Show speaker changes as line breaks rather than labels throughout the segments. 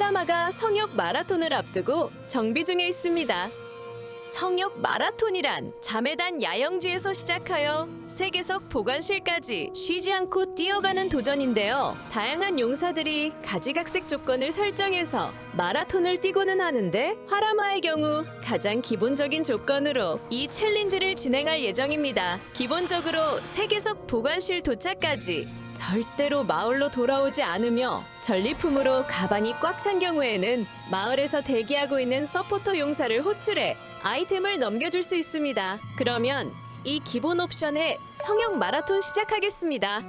하라마가 성역 마라톤을 앞두고 정비 중에 있습니다. 성역 마라톤이란 자매단 야영지에서 시작하여 세계석 보관실까지 쉬지 않고 뛰어가는 도전인데요. 다양한 용사들이 가지각색 조건을 설정해서 마라톤을 뛰고는 하는데 하라마의 경우 가장 기본적인 조건으로 이 챌린지를 진행할 예정입니다. 기본적으로 세계석 보관실 도착까지 절대로 마을로 돌아오지 않으며 전리품으로 가방이 꽉 찬 경우에는 마을에서 대기하고 있는 서포터 용사를 호출해 아이템을 넘겨줄 수 있습니다. 그러면 이 기본 옵션에 성역 마라톤 시작하겠습니다.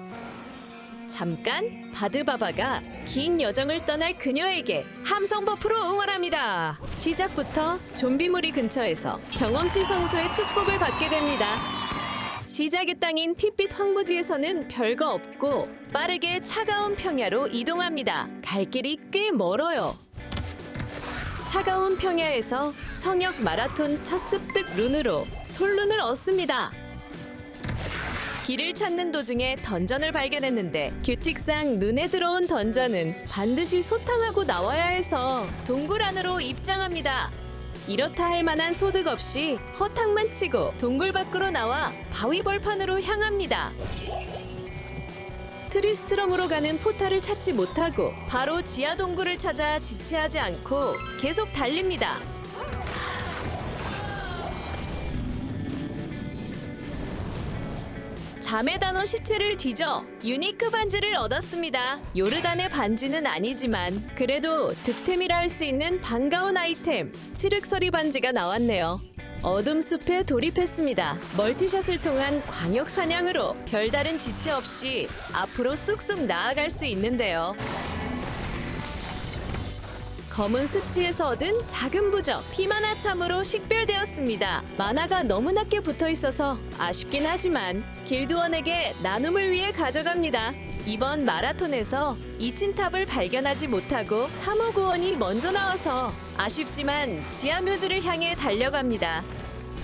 잠깐 바드바바가 긴 여정을 떠날 그녀에게 함성 버프로 응원합니다. 시작부터 좀비무리 근처에서 경험치 성소의 축복을 받게 됩니다. 시작의 땅인 핏빛 황무지에서는 별거 없고 빠르게 차가운 평야로 이동합니다. 갈 길이 꽤 멀어요. 차가운 평야에서 성역 마라톤 첫 습득 룬으로 솔룬을 얻습니다. 길을 찾는 도중에 던전을 발견했는데 규칙상 눈에 들어온 던전은 반드시 소탕하고 나와야 해서 동굴 안으로 입장합니다. 이렇다 할 만한 소득 없이 허탕만 치고 동굴 밖으로 나와 바위 벌판으로 향합니다. 트리스트럼으로 가는 포탈을 찾지 못하고 바로 지하 동굴을 찾아 지체하지 않고 계속 달립니다. 자매단어 시체를 뒤져 유니크 반지를 얻었습니다. 요르단의 반지는 아니지만 그래도 득템이라 할 수 있는 반가운 아이템 칠흑서리 반지가 나왔네요. 어둠 숲에 돌입했습니다. 멀티샷을 통한 광역 사냥으로 별다른 지체 없이 앞으로 쑥쑥 나아갈 수 있는데요. 검은 습지에서 얻은 작은 부적 피마나 참으로 식별되었습니다. 만화가 너무 낮게 붙어 있어서 아쉽긴 하지만 길드원에게 나눔을 위해 가져갑니다. 이번 마라톤에서 이친탑을 발견하지 못하고 탐호구원이 먼저 나와서 아쉽지만 지하묘지를 향해 달려갑니다.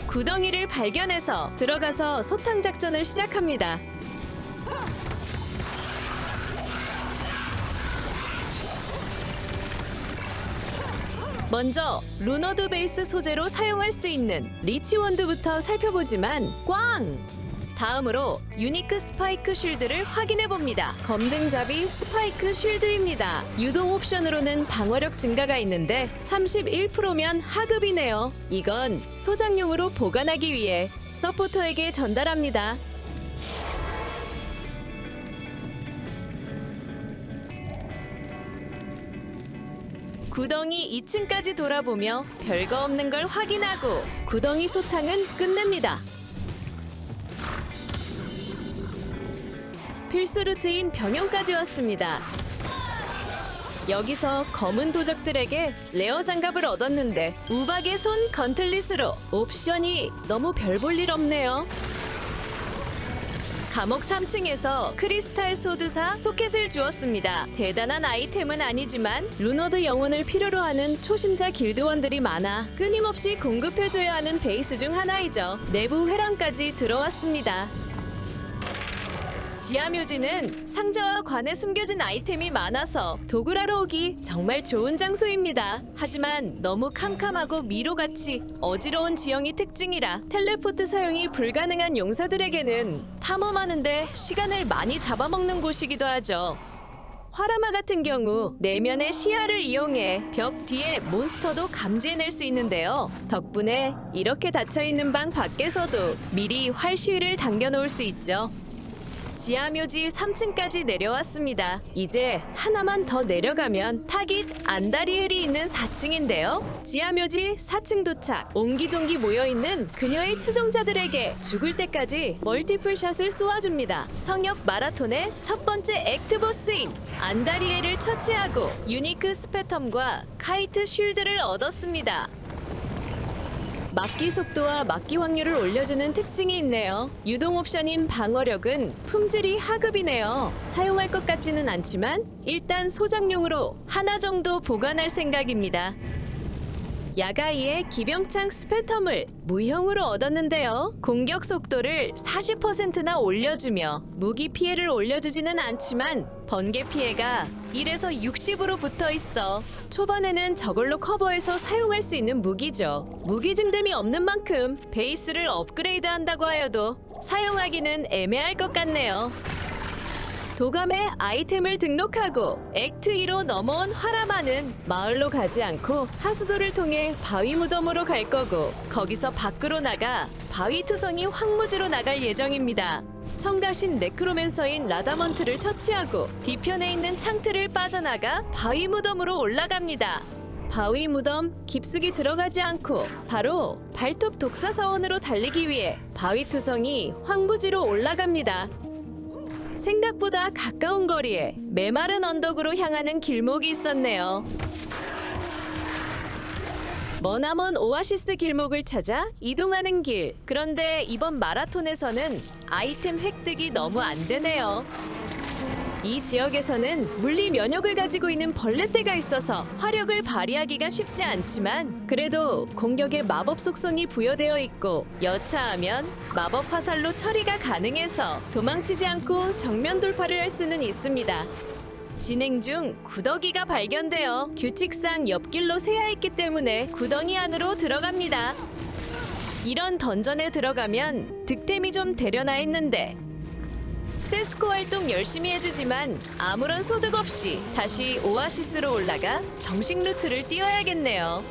구덩이를 발견해서 들어가서 소탕 작전을 시작합니다. 먼저 루너드 베이스 소재로 사용할 수 있는 리치원드부터 살펴보지만 꽝! 다음으로 유니크 스파이크 쉴드를 확인해봅니다. 검등잡이 스파이크 쉴드입니다. 유동 옵션으로는 방어력 증가가 있는데 31%면 하급이네요. 이건 소장용으로 보관하기 위해 서포터에게 전달합니다. 구덩이 2층까지 돌아보며 별거 없는 걸 확인하고 구덩이 소탕은 끝냅니다. 필수 루트인 병영까지 왔습니다. 여기서 검은 도적들에게 레어 장갑을 얻었는데 우박의 손 건틀릿으로 옵션이 너무 별 볼 일 없네요. 감옥 3층에서 크리스탈 소드사 소켓을 주었습니다. 대단한 아이템은 아니지만 루너드 영혼을 필요로 하는 초심자 길드원들이 많아 끊임없이 공급해줘야 하는 베이스 중 하나이죠. 내부 회랑까지 들어왔습니다. 지하묘지는 상자와 관에 숨겨진 아이템이 많아서 도굴하러 오기 정말 좋은 장소입니다. 하지만 너무 캄캄하고 미로같이 어지러운 지형이 특징이라 텔레포트 사용이 불가능한 용사들에게는 탐험하는데 시간을 많이 잡아먹는 곳이기도 하죠. 화라마 같은 경우 내면의 시야를 이용해 벽 뒤에 몬스터도 감지해낼 수 있는데요. 덕분에 이렇게 닫혀있는 방 밖에서도 미리 활시위를 당겨놓을 수 있죠. 지하묘지 3층까지 내려왔습니다. 이제 하나만 더 내려가면 타깃 안다리엘이 있는 4층인데요. 지하묘지 4층 도착. 옹기종기 모여있는 그녀의 추종자들에게 죽을 때까지 멀티플 샷을 쏘아줍니다. 성역 마라톤의 첫 번째 액트보스인 안다리엘을 처치하고 유니크 스페텀과 카이트 쉴드를 얻었습니다. 막기 속도와 막기 확률을 올려주는 특징이 있네요. 유동 옵션인 방어력은 품질이 하급이네요. 사용할 것 같지는 않지만 일단 소장용으로 하나 정도 보관할 생각입니다. 야가이의 기병창 스페텀을 무형으로 얻었는데요. 공격 속도를 40%나 올려주며 무기 피해를 올려주지는 않지만 번개 피해가 1에서 60으로 붙어 있어 초반에는 저걸로 커버해서 사용할 수 있는 무기죠. 무기 증dem이 없는 만큼 베이스를 업그레이드 한다고 하여도 사용하기는 애매할 것 같네요. 도감에 아이템을 등록하고 액트 2로 넘어온 화라마는 마을로 가지 않고 하수도를 통해 바위 무덤으로 갈 거고 거기서 밖으로 나가 바위 투성이 황무지로 나갈 예정입니다. 성가신 네크로맨서인 라다먼트를 처치하고 뒤편에 있는 창틀을 빠져나가 바위 무덤으로 올라갑니다. 바위 무덤 깊숙이 들어가지 않고 바로 발톱 독사사원으로 달리기 위해 바위 투성이 황무지로 올라갑니다. 생각보다 가까운 거리에 메마른 언덕으로 향하는 길목이 있었네요. 머나먼 오아시스 길목을 찾아 이동하는 길. 그런데 이번 마라톤에서는 아이템 획득이 너무 안 되네요. 이 지역에서는 물리 면역을 가지고 있는 벌레떼가 있어서 화력을 발휘하기가 쉽지 않지만 그래도 공격에 마법 속성이 부여되어 있고 여차하면 마법 화살로 처리가 가능해서 도망치지 않고 정면 돌파를 할 수는 있습니다. 진행 중 구더기가 발견되어 규칙상 옆길로 새야 했기 때문에 구덩이 안으로 들어갑니다. 이런 던전에 들어가면 득템이 좀 되려나 했는데 세스코 활동 열심히 해주지만 아무런 소득 없이 다시 오아시스로 올라가 정식 루트를 띄워야겠네요.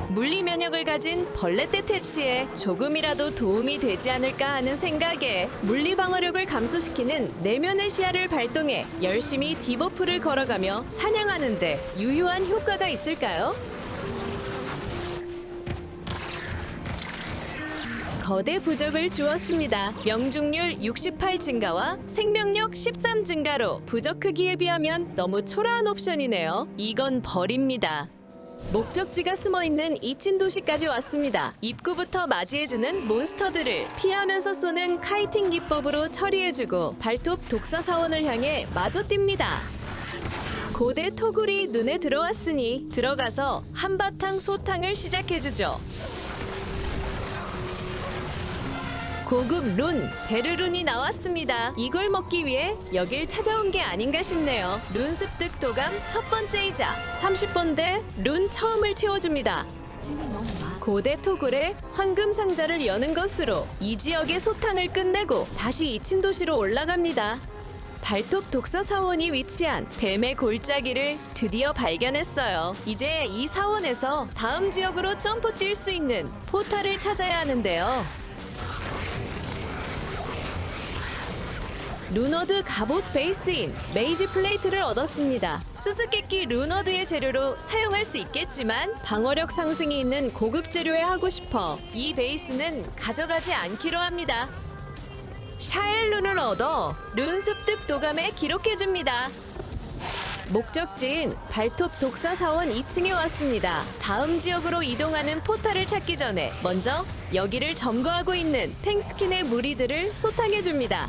물리 면역을 가진 벌레떼 퇴치에 조금이라도 도움이 되지 않을까 하는 생각에 물리 방어력을 감소시키는 내면의 시야를 발동해 열심히 디버프를 걸어가며 사냥하는데 유효한 효과가 있을까요? 거대 부적을 주었습니다. 명중률 68 증가와 생명력 13 증가로 부적 크기에 비하면 너무 초라한 옵션이네요. 이건 버립니다. 목적지가 숨어있는 이친 도시까지 왔습니다. 입구부터 맞이해주는 몬스터들을 피하면서 쏘는 카이팅 기법으로 처리해주고 발톱 독사 사원을 향해 마저 뜁니다. 고대 토굴이 눈에 들어왔으니 들어가서 한바탕 소탕을 시작해주죠. 고급 룬, 베르룬이 나왔습니다. 이걸 먹기 위해 여길 찾아온 게 아닌가 싶네요. 룬 습득 도감 첫 번째이자 30번대 룬 처음을 채워줍니다. 고대 토굴에 황금 상자를 여는 것으로 이 지역의 소탕을 끝내고 다시 이친 도시로 올라갑니다. 발톱 독사 사원이 위치한 뱀의 골짜기를 드디어 발견했어요. 이제 이 사원에서 다음 지역으로 점프 뛸 수 있는 포탈을 찾아야 하는데요. 루너드 갑옷 베이스인 메이지 플레이트를 얻었습니다. 수수께끼 루너드의 재료로 사용할 수 있겠지만 방어력 상승이 있는 고급 재료에 하고 싶어 이 베이스는 가져가지 않기로 합니다. 샤엘룬을 얻어 룬 습득 도감에 기록해줍니다. 목적지인 발톱 독사 사원 2층에 왔습니다. 다음 지역으로 이동하는 포탈을 찾기 전에 먼저 여기를 점거하고 있는 팽스킨의 무리들을 소탕해줍니다.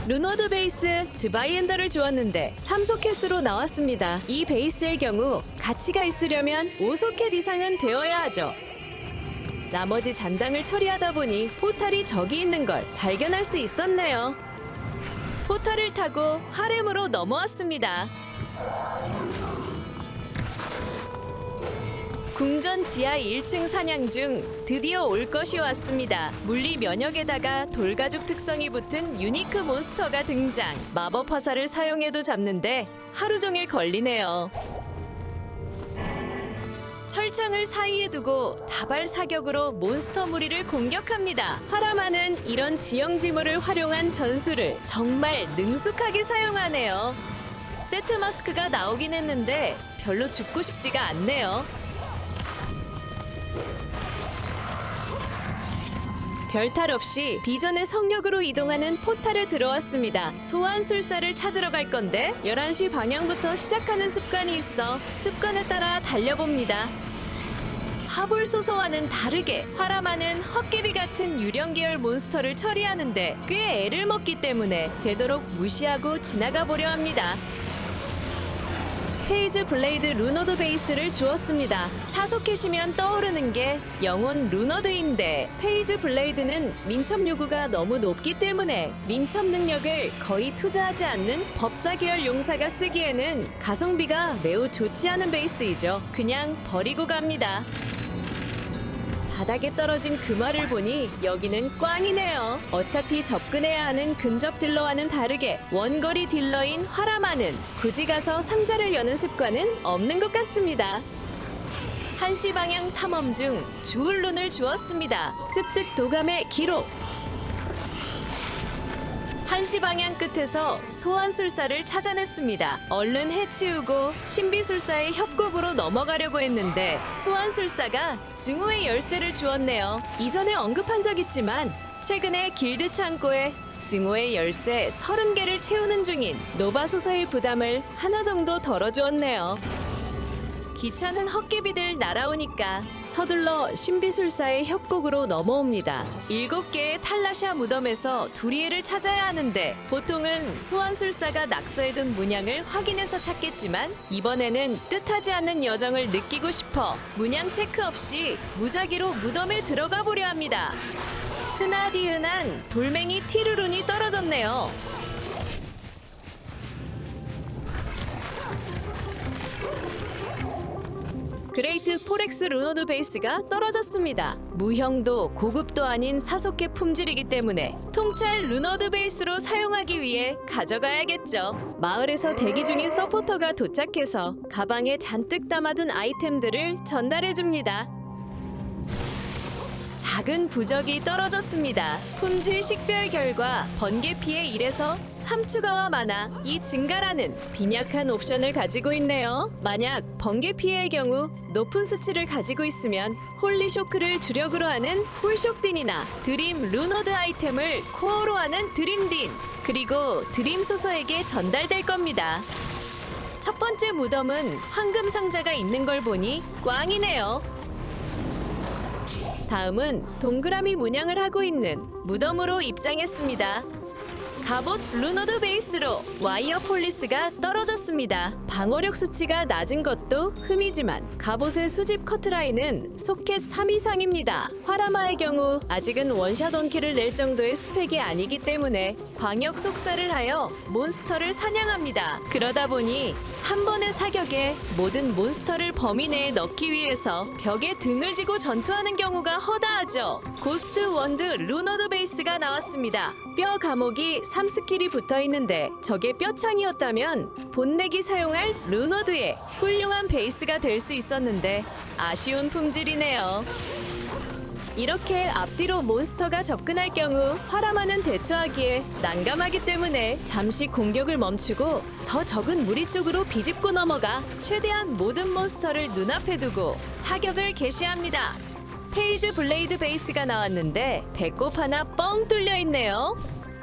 루너드 베이스 즈바이엔더를 주었는데 3소켓으로 나왔습니다. 이 베이스의 경우 가치가 있으려면 5소켓 이상은 되어야 하죠. 나머지 잔당을 처리하다 보니 포탈이 저기 있는 걸 발견할 수 있었네요. 포탈을 타고 하렘으로 넘어왔습니다. 궁전 지하 1층 사냥 중 드디어 올 것이 왔습니다. 물리 면역에다가 돌가죽 특성이 붙은 유니크 몬스터가 등장. 마법 화살을 사용해도 잡는데 하루 종일 걸리네요. 철창을 사이에 두고 다발 사격으로 몬스터 무리를 공격합니다. 파라마는 이런 지형 지물을 활용한 전술을 정말 능숙하게 사용하네요. 세트 마스크가 나오긴 했는데 별로 죽고 싶지가 않네요. 별탈 없이 비전의 성역으로 이동하는 포탈에 들어왔습니다. 소환술사를 찾으러 갈 건데 11시 방향부터 시작하는 습관이 있어 습관에 따라 달려봅니다. 하볼소서와는 다르게 파라마는 헛개비 같은 유령 계열 몬스터를 처리하는데 꽤 애를 먹기 때문에 되도록 무시하고 지나가 보려 합니다. 페이즈 블레이드 루너드 베이스를 주었습니다. 사소켓이면 떠오르는 게 영혼 루너드인데 페이즈 블레이드는 민첩 요구가 너무 높기 때문에 민첩 능력을 거의 투자하지 않는 법사 계열 용사가 쓰기에는 가성비가 매우 좋지 않은 베이스이죠. 그냥 버리고 갑니다. 바닥에 떨어진 금화를 보니 여기는 꽝이네요. 어차피 접근해야 하는 근접 딜러와는 다르게 원거리 딜러인 화라마는 굳이 가서 상자를 여는 습관은 없는 것 같습니다. 한시 방향 탐험 중 주울룬을 주었습니다. 습득 도감의 기록. 한시 방향 끝에서 소환술사를 찾아냈습니다. 얼른 해치우고 신비술사의 협곡으로 넘어가려고 했는데 소환술사가 증오의 열쇠를 주었네요. 이전에 언급한 적 있지만 최근에 길드 창고에 증오의 열쇠 30개를 채우는 중인 노바소서의 부담을 하나 정도 덜어주었네요. 귀찮은 헛개비들 날아오니까 서둘러 신비술사의 협곡으로 넘어옵니다. 7개의 탈라샤 무덤에서 두리에를 찾아야 하는데 보통은 소환술사가 낙서해둔 문양을 확인해서 찾겠지만 이번에는 뜻하지 않는 여정을 느끼고 싶어 문양 체크 없이 무작위로 무덤에 들어가 보려 합니다. 흔하디흔한 돌멩이 티르룬이 떨어졌네요. 그레이트 포렉스 루너드 베이스가 떨어졌습니다. 무형도 고급도 아닌 사소켓 품질이기 때문에 통찰 루너드 베이스로 사용하기 위해 가져가야겠죠. 마을에서 대기 중인 서포터가 도착해서 가방에 잔뜩 담아둔 아이템들을 전달해줍니다. 작은 부적이 떨어졌습니다. 품질 식별 결과 번개 피해 1에서 3추가와 많아 이 증가라는 빈약한 옵션을 가지고 있네요. 만약 번개 피해의 경우 높은 수치를 가지고 있으면 홀리 쇼크를 주력으로 하는 홀쇼딘이나 드림 루너드 아이템을 코어로 하는 드림딘 그리고 드림 소서에게 전달될 겁니다. 첫 번째 무덤은 황금 상자가 있는 걸 보니 꽝이네요. 다음은 동그라미 문양을 하고 있는 무덤으로 입장했습니다. 갑옷 루너드 베이스로 와이어 폴리스가 떨어졌습니다. 방어력 수치가 낮은 것도 흠이지만 갑옷의 수집 커트라인은 소켓 3 이상입니다. 화라마의 경우 아직은 원샷 원킬을 낼 정도의 스펙이 아니기 때문에 광역 속사를 하여 몬스터를 사냥합니다. 그러다 보니 한 번의 사격에 모든 몬스터를 범위 내에 넣기 위해서 벽에 등을 지고 전투하는 경우가 허다하죠. 고스트 원드 루너드 베이스가 나왔습니다. 뼈 감옥이 3스킬이 붙어있는데 저게 뼈창이었다면 본넥이 사용할 루너드의 훌륭한 베이스가 될 수 있었는데 아쉬운 품질이네요. 이렇게 앞뒤로 몬스터가 접근할 경우 화라마는 대처하기에 난감하기 때문에 잠시 공격을 멈추고 더 적은 무리 쪽으로 비집고 넘어가 최대한 모든 몬스터를 눈앞에 두고 사격을 개시합니다. 페이즈 블레이드 베이스가 나왔는데 배꼽 하나 뻥 뚫려 있네요.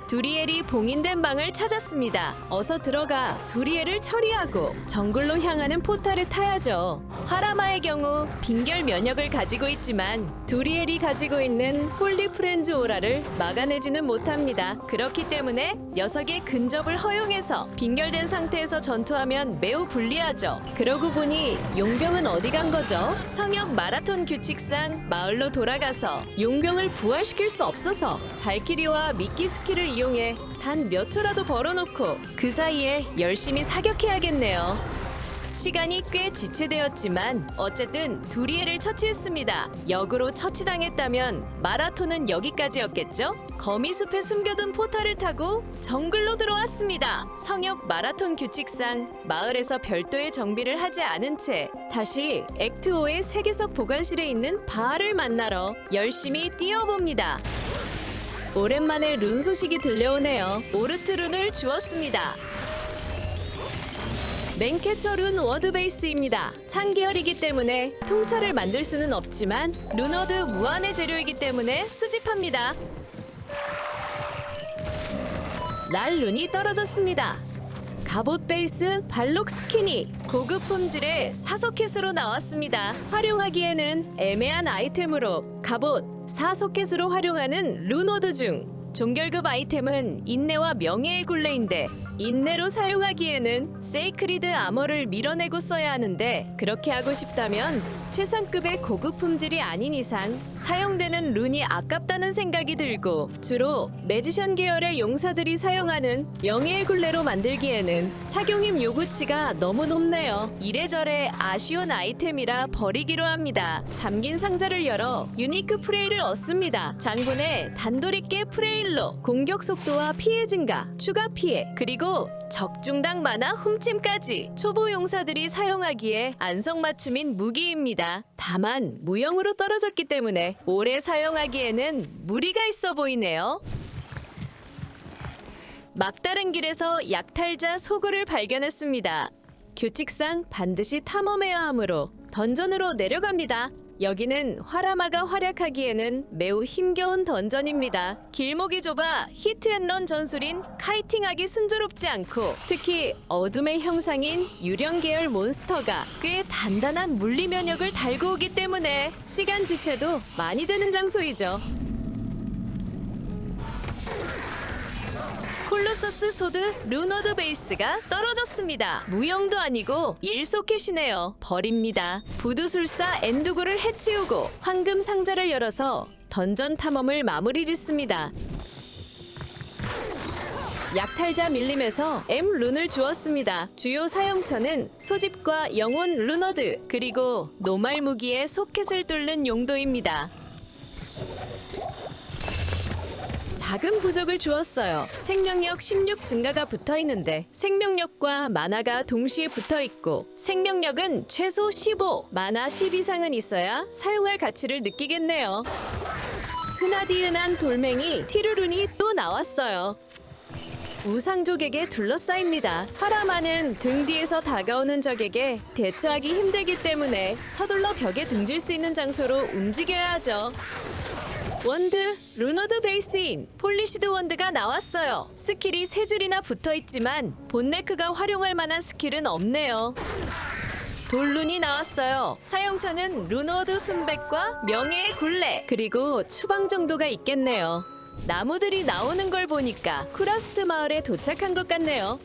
두리엘이 봉인된 방을 찾았습니다. 어서 들어가 두리엘을 처리하고 정글로 향하는 포탈을 타야죠. 하라마의 경우 빈결 면역을 가지고 있지만 두리엘이 가지고 있는 홀리 프렌즈 오라를 막아내지는 못합니다. 그렇기 때문에 녀석의 근접을 허용해서 빈결된 상태에서 전투하면 매우 불리하죠. 그러고 보니 용병은 어디 간 거죠? 성역 마라톤 규칙상 마을로 돌아가서 용병을 부활시킬 수 없어서 발키리와 미끼 스킬을 이용해 단 몇 초라도 벌어놓고 그 사이에 열심히 사격해야겠네요. 시간이 꽤 지체되었지만 어쨌든 두리엘을 처치했습니다. 역으로 처치당했다면 마라톤은 여기까지였겠죠? 거미숲에 숨겨둔 포탈을 타고 정글로 들어왔습니다. 성역 마라톤 규칙상 마을에서 별도의 정비를 하지 않은 채 다시 액트 5의 세계석 보관실에 있는 바알을 만나러 열심히 뛰어봅니다. 오랜만에 룬 소식이 들려오네요. 오르트 룬을 주었습니다. 맨캐처 룬 워드 베이스입니다. 창계열이기 때문에 통찰을 만들 수는 없지만 루너드 무한의 재료이기 때문에 수집합니다. 랄 룬이 떨어졌습니다. 갑옷 베이스 발록 스키니 고급 품질의 사소켓으로 나왔습니다. 활용하기에는 애매한 아이템으로 갑옷 4소켓으로 활용하는 루너드 중 종결급 아이템은 인내와 명예의 굴레인데 인내로 사용하기에는 세이크리드 아머를 밀어내고 써야 하는데 그렇게 하고 싶다면 최상급의 고급 품질이 아닌 이상 사용되는 룬이 아깝다는 생각이 들고 주로 매지션 계열의 용사들이 사용하는 명예의 굴레로 만들기에는 착용임 요구치가 너무 높네요. 이래저래 아쉬운 아이템이라 버리기로 합니다. 잠긴 상자를 열어 유니크 프레이를 얻습니다. 장군의 단돌 있게 프레일로 공격 속도와 피해 증가, 추가 피해, 그리고 적중당 만화 훔침까지 초보 용사들이 사용하기에 안성맞춤인 무기입니다. 다만 무형으로 떨어졌기 때문에 오래 사용하기에는 무리가 있어 보이네요. 막다른 길에서 약탈자 소굴을 발견했습니다. 규칙상 반드시 탐험해야 하므로 던전으로 내려갑니다. 여기는 화라마가 활약하기에는 매우 힘겨운 던전입니다. 길목이 좁아 히트앤런 전술인 카이팅하기 순조롭지 않고 특히 어둠의 형상인 유령 계열 몬스터가 꽤 단단한 물리 면역을 달고 오기 때문에 시간 지체도 많이 드는 장소이죠. 콜로서스 소드 루너드 베이스가 떨어졌습니다. 무형도 아니고 일소켓이네요. 버립니다. 부두술사 엔두구를 해치우고 황금 상자를 열어서 던전 탐험을 마무리 짓습니다. 약탈자 밀림에서 M 룬을 주었습니다. 주요 사용처는 소집과 영혼 루너드 그리고 노말 무기의 소켓을 뚫는 용도입니다. 작은 부적을 주었어요. 생명력 16 증가가 붙어 있는데 생명력과 마나가 동시에 붙어 있고 생명력은 최소 15, 마나 10 이상은 있어야 사용할 가치를 느끼겠네요. 흔하디흔한 돌멩이 티루룬이 또 나왔어요. 우상족에게 둘러싸입니다. 화라마는 등 뒤에서 다가오는 적에게 대처하기 힘들기 때문에 서둘러 벽에 등질 수 있는 장소로 움직여야 하죠. 원드 루너드 베이스인 폴리시드 원드가 나왔어요. 스킬이 3줄이나 붙어있지만 본네크가 활용할 만한 스킬은 없네요. 돌룬이 나왔어요. 사용처는 루너드 순백과 명예의 굴레 그리고 추방 정도가 있겠네요. 나무들이 나오는 걸 보니까 쿠라스트 마을에 도착한 것 같네요.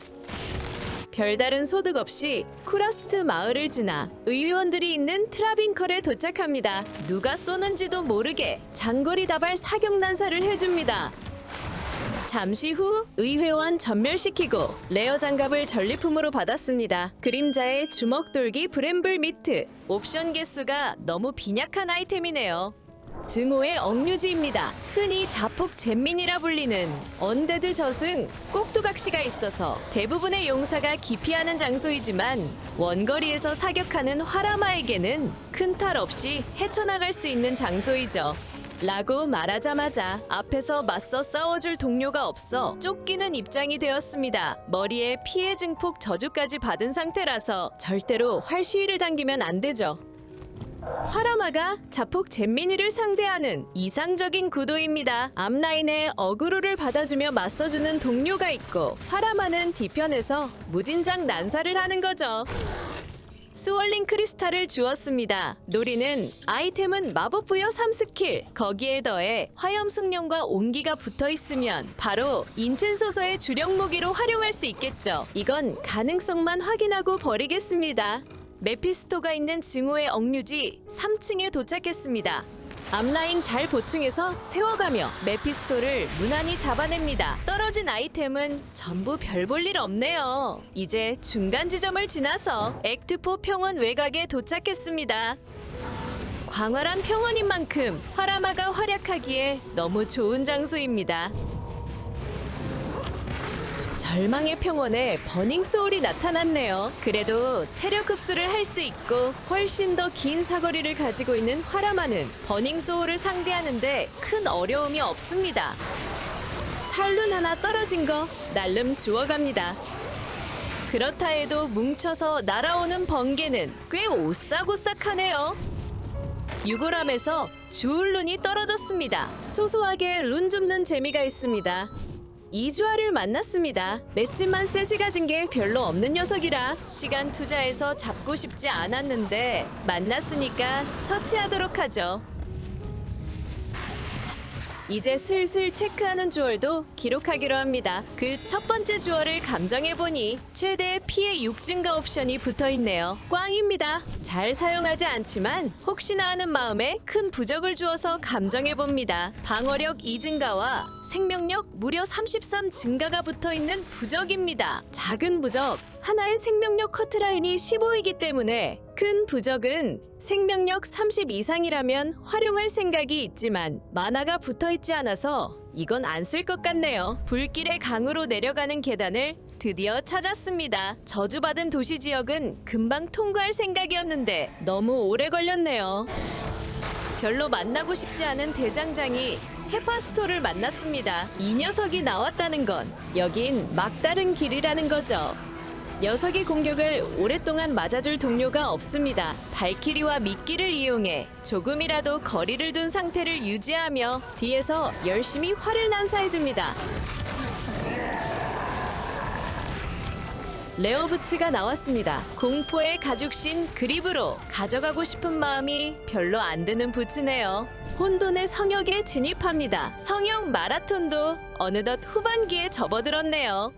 별다른 소득 없이 쿠라스트 마을을 지나 의원들이 있는 트라빈컬에 도착합니다. 누가 쏘는지도 모르게 장거리 다발 사격 난사를 해줍니다. 잠시 후 의회원 전멸시키고 레어 장갑을 전리품으로 받았습니다. 그림자의 주먹돌기 브렘블 미트. 옵션 개수가 너무 빈약한 아이템이네요. 증오의 억류지입니다. 흔히 자폭 잼민이라 불리는 언데드 저승 꼭두각시가 있어서 대부분의 용사가 기피하는 장소이지만 원거리에서 사격하는 화라마에게는 큰 탈 없이 헤쳐나갈 수 있는 장소이죠. 라고 말하자마자 앞에서 맞서 싸워줄 동료가 없어 쫓기는 입장이 되었습니다. 머리에 피해 증폭 저주까지 받은 상태라서 절대로 활시위를 당기면 안 되죠. 화라마가 자폭 잼민이를 상대하는 이상적인 구도입니다. 앞라인에 어그로를 받아주며 맞서주는 동료가 있고 화라마는 뒤편에서 무진장 난사를 하는 거죠. 스월링 크리스탈을 주었습니다. 노리는 아이템은 마법 부여 3스킬 거기에 더해 화염 숙련과 온기가 붙어 있으면 바로 인첸소서의 주력 무기로 활용할 수 있겠죠. 이건 가능성만 확인하고 버리겠습니다. 메피스토가 있는 증오의 억류지 3층에 도착했습니다. 앞라인 잘 보충해서 세워가며 메피스토를 무난히 잡아냅니다. 떨어진 아이템은 전부 별 볼 일 없네요. 이제 중간 지점을 지나서 액트4 평원 외곽에 도착했습니다. 광활한 평원인 만큼 화라마가 활약하기에 너무 좋은 장소입니다. 절망의 평원에 버닝 소울이 나타났네요. 그래도 체력 흡수를 할 수 있고 훨씬 더 긴 사거리를 가지고 있는 화라마는 버닝 소울을 상대하는데 큰 어려움이 없습니다. 탈룬 하나 떨어진 거 날름 주워갑니다. 그렇다 해도 뭉쳐서 날아오는 번개는 꽤 오싹오싹하네요. 유골함에서 주울룬이 떨어졌습니다. 소소하게 룬 줍는 재미가 있습니다. 이주아를 만났습니다. 맷집만 세지 가진 게 별로 없는 녀석이라 시간 투자해서 잡고 싶지 않았는데 만났으니까 처치하도록 하죠. 이제 슬슬 체크하는 주얼도 기록하기로 합니다. 그 첫 번째 주얼을 감정해보니 최대 피해 6 증가 옵션이 붙어있네요. 꽝입니다. 잘 사용하지 않지만 혹시나 하는 마음에 큰 부적을 주어서 감정해봅니다. 방어력 2 증가와 생명력 무려 33 증가가 붙어있는 부적입니다. 작은 부적 하나의 생명력 커트라인이 15이기 때문에 큰 부적은 생명력 30 이상이라면 활용할 생각이 있지만 만화가 붙어있지 않아서 이건 안 쓸 것 같네요. 불길의 강으로 내려가는 계단을 드디어 찾았습니다. 저주받은 도시 지역은 금방 통과할 생각이었는데 너무 오래 걸렸네요. 별로 만나고 싶지 않은 대장장이 헤파스토를 만났습니다. 이 녀석이 나왔다는 건 여긴 막다른 길이라는 거죠. 녀석의 공격을 오랫동안 맞아줄 동료가 없습니다. 발키리와 미끼를 이용해 조금이라도 거리를 둔 상태를 유지하며 뒤에서 열심히 활을 난사해줍니다. 레어부츠가 나왔습니다. 공포의 가죽신 그립으로 가져가고 싶은 마음이 별로 안 드는 부츠네요. 혼돈의 성역에 진입합니다. 성역 마라톤도 어느덧 후반기에 접어들었네요.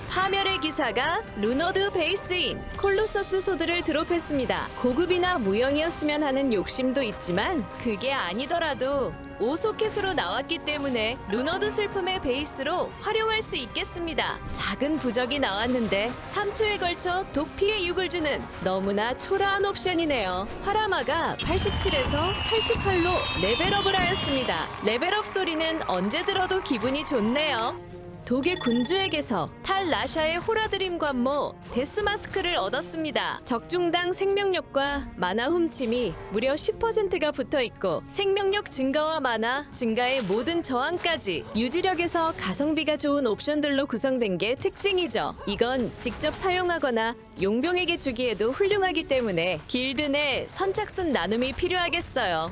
파멸의 기사가 루너드 베이스인 콜로서스 소드를 드롭했습니다. 고급이나 무형이었으면 하는 욕심도 있지만 그게 아니더라도 5소켓으로 나왔기 때문에 루너드 슬픔의 베이스로 활용할 수 있겠습니다. 작은 부적이 나왔는데 3초에 걸쳐 독피의 6을 주는 너무나 초라한 옵션이네요. 파라마가 87에서 88로 레벨업을 하였습니다. 레벨업 소리는 언제 들어도 기분이 좋네요. 독의 군주에게서 탈 라샤의 호라드림 관모 데스마스크를 얻었습니다. 적중당 생명력과 마나 훔침이 무려 10%가 붙어있고 생명력 증가와 마나 증가의 모든 저항까지 유지력에서 가성비가 좋은 옵션들로 구성된 게 특징이죠. 이건 직접 사용하거나 용병에게 주기에도 훌륭하기 때문에 길드 내 선착순 나눔이 필요하겠어요.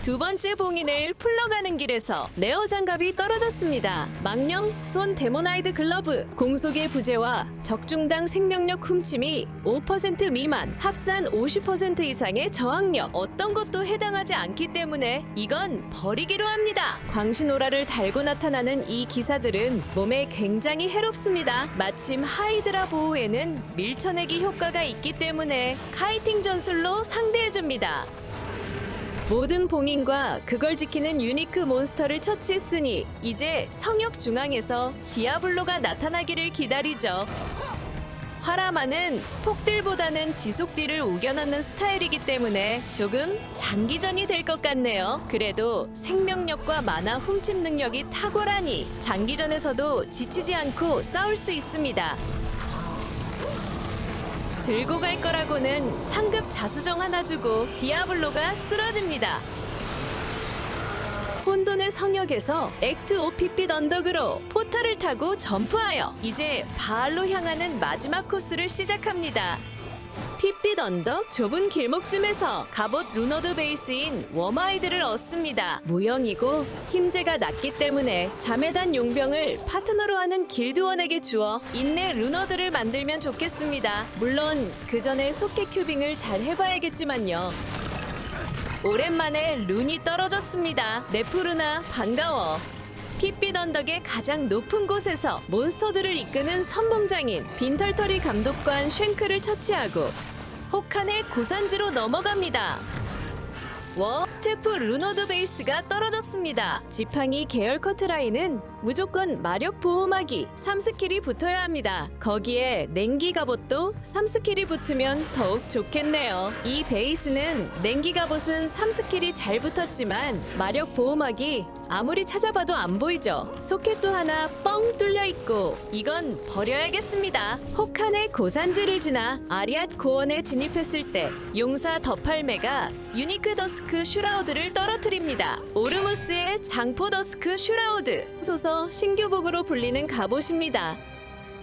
두 번째 봉인을 풀러가는 길에서 레어 장갑이 떨어졌습니다. 망령 손 데모나이드 글러브, 공속의 부재와 적중당 생명력 훔침이 5% 미만, 합산 50% 이상의 저항력, 어떤 것도 해당하지 않기 때문에 이건 버리기로 합니다. 광신오라를 달고 나타나는 이 기사들은 몸에 굉장히 해롭습니다. 마침 하이드라 보호에는 밀쳐내기 효과가 있기 때문에 카이팅 전술로 상대해줍니다. 모든 봉인과 그걸 지키는 유니크 몬스터를 처치했으니 이제 성역 중앙에서 디아블로가 나타나기를 기다리죠. 파라마는 폭딜보다는 지속딜을 우겨넣는 스타일이기 때문에 조금 장기전이 될 것 같네요. 그래도 생명력과 마나 훔침 능력이 탁월하니 장기전에서도 지치지 않고 싸울 수 있습니다. 들고 갈 거라고는 상급 자수정 하나 주고 디아블로가 쓰러집니다. 혼돈의 성역에서 액트 오 핏빛 언덕으로 포탈을 타고 점프하여 이제 바알로 향하는 마지막 코스를 시작합니다. 핏빛 언덕 좁은 길목쯤에서 갑옷 루너드 베이스인 워마이드를 얻습니다. 무형이고 힘재가 낮기 때문에 자매단 용병을 파트너로 하는 길드원에게 주어 인내 루너드를 만들면 좋겠습니다. 물론 그 전에 소켓 큐빙을 잘 해봐야겠지만요. 오랜만에 룬이 떨어졌습니다. 네프루나 반가워. 핏빛 언덕의 가장 높은 곳에서 몬스터들을 이끄는 선봉장인 빈털터리 감독관 쉔크를 처치하고 혹한의 고산지로 넘어갑니다. 스태프 루너드 베이스가 떨어졌습니다. 지팡이 계열 커트라인은 무조건 마력 보호막이 3스킬이 붙어야 합니다. 거기에 냉기 갑옷도 3스킬이 붙으면 더욱 좋겠네요. 이 베이스는 냉기 갑옷은 3스킬이 잘 붙었지만 마력 보호막이 아무리 찾아봐도 안 보이죠. 소켓도 하나 뻥 뚫려 있고 이건 버려야겠습니다. 혹한의 고산지를 지나 아리앗 고원에 진입했을 때 용사 더팔메가 유니크 더스크 슈라우드를 떨어뜨립니다. 오르무스의 장포 더스크 슈라우드 소서 신규복으로 불리는 갑옷입니다.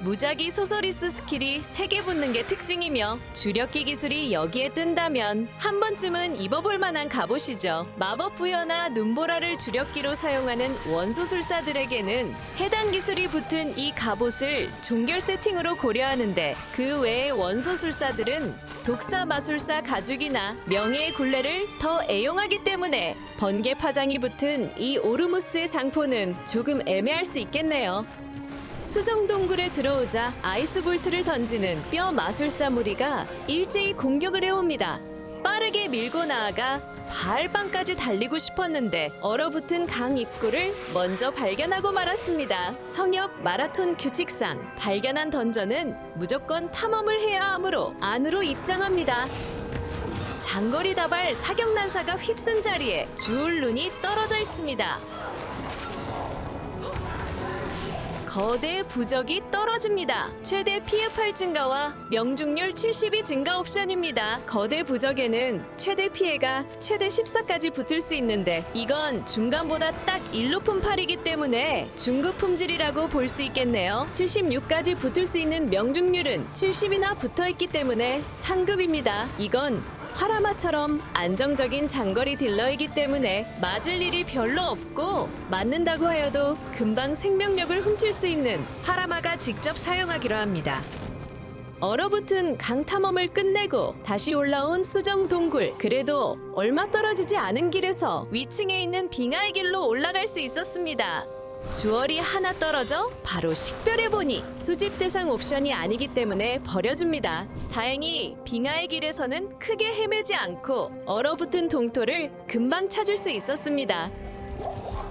무작위 소서리스 스킬이 3개 붙는 게 특징이며 주력기 기술이 여기에 뜬다면 한 번쯤은 입어볼 만한 갑옷이죠. 마법 부여나 눈보라를 주력기로 사용하는 원소술사들에게는 해당 기술이 붙은 이 갑옷을 종결 세팅으로 고려하는데, 그 외의 원소술사들은 독사 마술사 가죽이나 명예의 굴레를 더 애용하기 때문에 번개 파장이 붙은 이 오르무스의 장포는 조금 애매할 수 있겠네요. 수정 동굴에 들어오자 아이스 볼트를 던지는 뼈 마술사 무리가 일제히 공격을 해옵니다. 빠르게 밀고 나아가 바알방까지 달리고 싶었는데 얼어붙은 강 입구를 먼저 발견하고 말았습니다. 성역 마라톤 규칙상 발견한 던전은 무조건 탐험을 해야 하므로 안으로 입장합니다. 장거리 다발 사격 난사가 휩쓴 자리에 주울룬이 떨어져 있습니다. 거대 부적이 떨어집니다. 최대 피해8 증가와 명중률 72 증가 옵션입니다. 거대 부적에는 최대 피해가 최대 14까지 붙을 수 있는데 이건 중간보다 딱 1높은 팔이기 때문에 중급 품질이라고 볼 수 있겠네요. 76까지 붙을 수 있는 명중률은 70이나 붙어있기 때문에 상급입니다. 이건 하라마처럼 안정적인 장거리 딜러이기 때문에 맞을 일이 별로 없고, 맞는다고 하여도 금방 생명력을 훔칠 수 있는 하라마가 직접 사용하기로 합니다. 얼어붙은 강 탐험을 끝내고 다시 올라온 수정 동굴. 그래도 얼마 떨어지지 않은 길에서 위층에 있는 빙하의 길로 올라갈 수 있었습니다. 주얼이 하나 떨어져 바로 식별해 보니 수집 대상 옵션이 아니기 때문에 버려줍니다. 다행히 빙하의 길에서는 크게 헤매지 않고 얼어붙은 동토를 금방 찾을 수 있었습니다.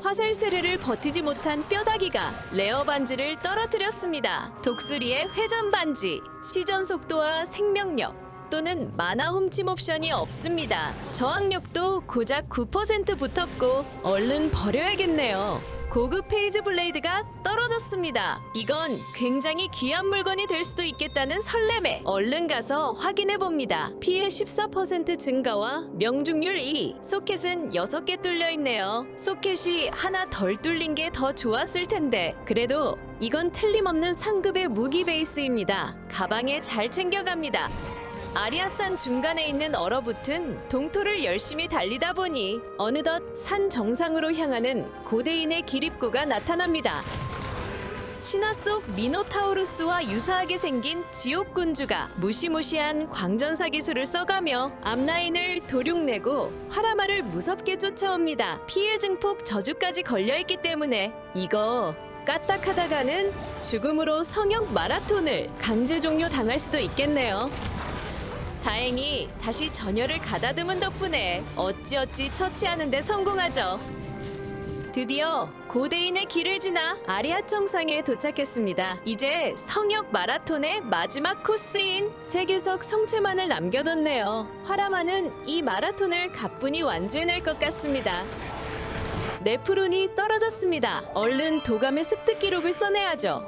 화살 세례를 버티지 못한 뼈다귀가 레어 반지를 떨어뜨렸습니다. 독수리의 회전 반지, 시전 속도와 생명력 또는 마나 훔침 옵션이 없습니다. 저항력도 고작 9% 붙었고 얼른 버려야겠네요. 고급 페이즈 블레이드가 떨어졌습니다. 이건 굉장히 귀한 물건이 될 수도 있겠다는 설렘에 얼른 가서 확인해 봅니다. 피해 14% 증가와 명중률 2. 소켓은 6개 뚫려 있네요. 소켓이 하나 덜 뚫린 게 더 좋았을 텐데, 그래도 이건 틀림없는 상급의 무기 베이스입니다. 가방에 잘 챙겨갑니다. 아리아산 중간에 있는 얼어붙은 동토를 열심히 달리다 보니 어느덧 산 정상으로 향하는 고대인의 기립구가 나타납니다. 신화 속 미노타우루스와 유사하게 생긴 지옥군주가 무시무시한 광전사 기술을 써가며 앞라인을 도륙내고 하라마를 무섭게 쫓아옵니다. 피해 증폭 저주까지 걸려있기 때문에 이거 까딱하다가는 죽음으로 성역 마라톤을 강제 종료 당할 수도 있겠네요. 다행히 다시 전열을 가다듬은 덕분에 어찌어찌 처치하는 데 성공하죠. 드디어 고대인의 길을 지나 아리아 정상에 도착했습니다. 이제 성역 마라톤의 마지막 코스인 세계석 성체만을 남겨뒀네요. 하라마는 이 마라톤을 가뿐히 완주해낼 것 같습니다. 네프론이 떨어졌습니다. 얼른 도감의 습득 기록을 써내야죠.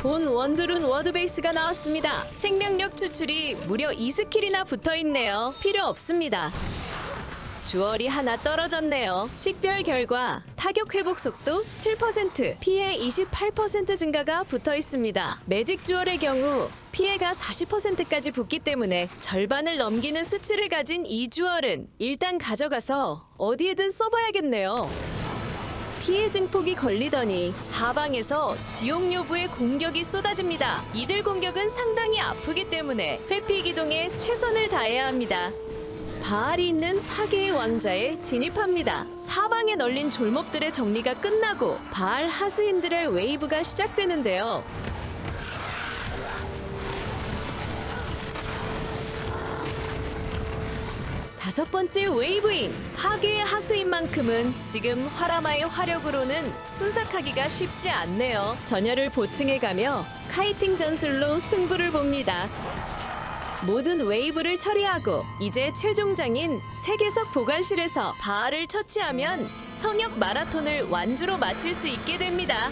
본 원드룬 워드베이스가 나왔습니다. 생명력 추출이 무려 2스킬이나 붙어있네요. 필요 없습니다. 주얼이 하나 떨어졌네요. 식별 결과 타격 회복 속도 7%, 피해 28% 증가가 붙어 있습니다. 매직 주얼의 경우 피해가 40%까지 붙기 때문에 절반을 넘기는 수치를 가진 이 주얼은 일단 가져가서 어디에든 써봐야겠네요. 피해 증폭이 걸리더니 사방에서 지옥 요부의 공격이 쏟아집니다. 이들 공격은 상당히 아프기 때문에 회피 기동에 최선을 다해야 합니다. 바알이 있는 파괴의 왕자에 진입합니다. 사방에 널린 졸몹들의 정리가 끝나고 바알 하수인들의 웨이브가 시작되는데요. 다섯 번째 웨이브인 파괴의 하수인만큼은 지금 하라마의 화력으로는 순삭하기가 쉽지 않네요. 전열을 보충해가며 카이팅 전술로 승부를 봅니다. 모든 웨이브를 처리하고 이제 최종장인 세계석 보관실에서 바알을 처치하면 성역 마라톤을 완주로 마칠 수 있게 됩니다.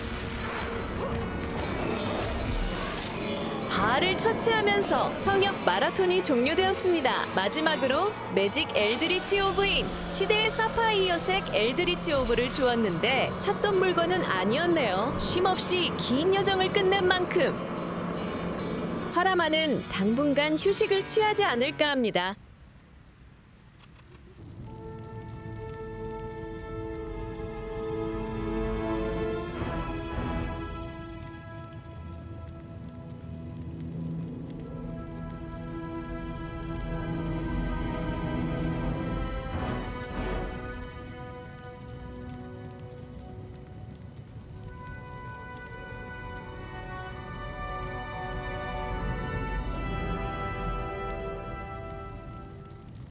바알을 처치하면서 성역 마라톤이 종료되었습니다. 마지막으로 매직 엘드리치 오브인, 시대의 사파이어색 엘드리치 오브를 주었는데 찾던 물건은 아니었네요. 쉼없이 긴 여정을 끝낸 만큼 파라마는 당분간 휴식을 취하지 않을까 합니다.